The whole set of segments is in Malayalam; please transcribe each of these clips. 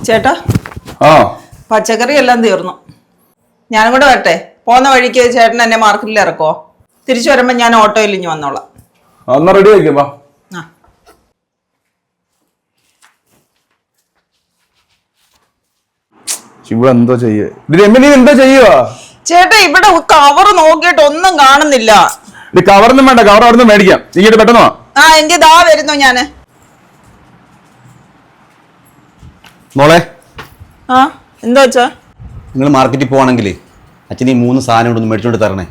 ചേട്ടാ പച്ചക്കറി എല്ലാം തീർന്നു. ഞാനും കൂടെ വരട്ടെ? പോകുന്ന വഴിക്ക് ചേട്ടൻ എന്നെ മാർക്കറ്റിൽ ഇറക്കുവോ? തിരിച്ചു വരുമ്പോ ഞാൻ ഓട്ടോയിൽ ഇഞ്ഞ് വന്നോളാം. റെഡി ആയിക്കോ. എന്താ ചെയ്യുക ചേട്ടാ? ഇവിടെ കവർ നോക്കിയിട്ട് ഒന്നും കാണുന്നില്ല. കവറൊന്നും വേണ്ട, കവർ അവിടെ നിന്ന് മേടിക്കാം. ഇങ്ങോട്ട് പെട്ടെന്നോ. എങ്കിൽ ദാ വരുന്നു ഞാന്. മോളെ, എന്താ വെച്ചാ? നിങ്ങൾ മാർക്കറ്റിൽ പോവാണെങ്കിൽ അച്ഛൻ ഈ 3 സാധനം കൊണ്ടൊന്ന് മേടിച്ചോണ്ട് തരണേ.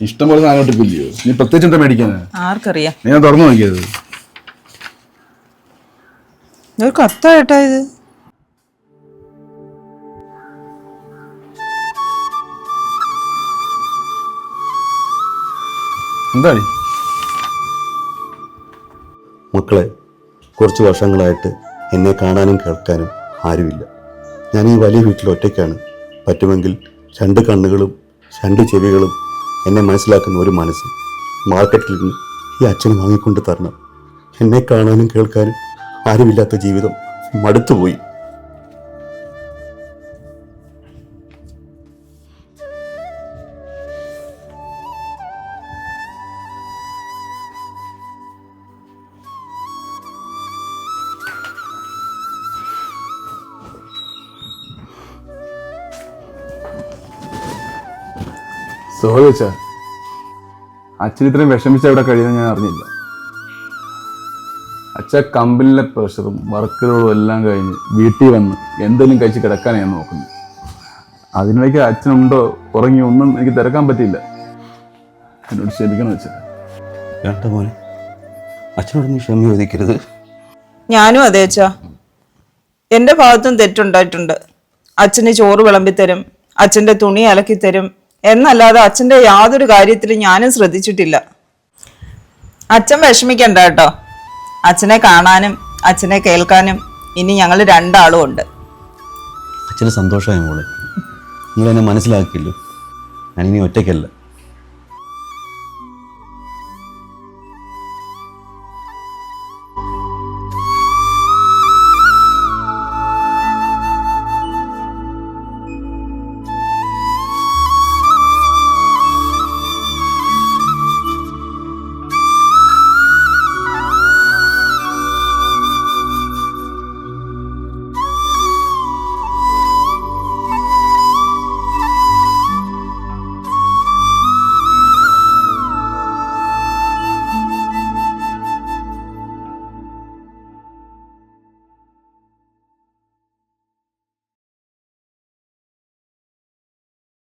ഇഷ്ടംപോലെ സാധനം ഇല്ലയോ? നീ പ്രത്യേകിച്ച് എന്താ മേടിക്കാന്? ആർക്കറിയാം. ഞാൻ തുറന്നു നോക്കിയത്. കത്തായിട്ടാ ഇത്. എന്താ മക്കളെ, കുറച്ച് വർഷങ്ങളായിട്ട് എന്നെ കാണാനും കേൾക്കാനും ആരുമില്ല. ഞാൻ ഈ വലിയ വീട്ടിൽ ഒറ്റയ്ക്കാണ്. പറ്റുമെങ്കിൽ 2 കണ്ണുകളും 2 ചെവികളും എന്നെ മനസ്സിലാക്കുന്ന ഒരു മനസ്സ് മാർക്കറ്റിൽ നിന്ന് ഈ അച്ഛന് വാങ്ങിക്കൊണ്ട് തരണം. എന്നെ കാണാനും കേൾക്കാനും ആരുമില്ലാത്ത ജീവിതം മടുത്തുപോയി. സോഹിച്ച അച്ഛൻ ഇത്രയും വിഷമിച്ച ഇവിടെ കഴിയുന്നത് ഞാൻ അറിഞ്ഞില്ല. അച്ഛൻ കമ്പനിയിലെ പ്രഷറും വർക്കുകളും എല്ലാം കഴിഞ്ഞ് വീട്ടിൽ വന്ന് എന്തെങ്കിലും കഴിച്ച് കിടക്കാനാണ് ഞാൻ നോക്കുന്നത്. അതിനിടയ്ക്ക് അച്ഛനുണ്ടോ ഉറങ്ങി ഒന്നും എനിക്ക് തിരക്കാൻ പറ്റിയില്ല. എന്നോട് ക്ഷമിക്കണം വെച്ചാൽ. വേണ്ട മോനെ, അച്ഛനോട് നീ ക്ഷമ ചോദിക്കരുത്. ഞാനും അതെ അച്ഛാ, എൻ്റെ ഭാഗത്തും തെറ്റുണ്ടായിട്ടുണ്ട്. അച്ഛന് ചോറ് വിളമ്പിത്തരും, അച്ഛൻ്റെ തുണി അലക്കിത്തരും എന്നല്ലാതെ അച്ഛൻ്റെ യാതൊരു കാര്യത്തിലും ഞാനും ശ്രദ്ധിച്ചിട്ടില്ല. അച്ഛൻ വിഷമിക്കണ്ട കേട്ടോ. അച്ഛനെ കാണാനും അച്ഛനെ കേൾക്കാനും ഇനി ഞങ്ങൾ 2 ആളും ഉണ്ട്. അച്ഛന് സന്തോഷമായി മോളെ. നിങ്ങൾ എന്നെ മനസ്സിലാക്കിയല്ലോ. ഞാനിനി ഒറ്റയ്ക്കല്ല.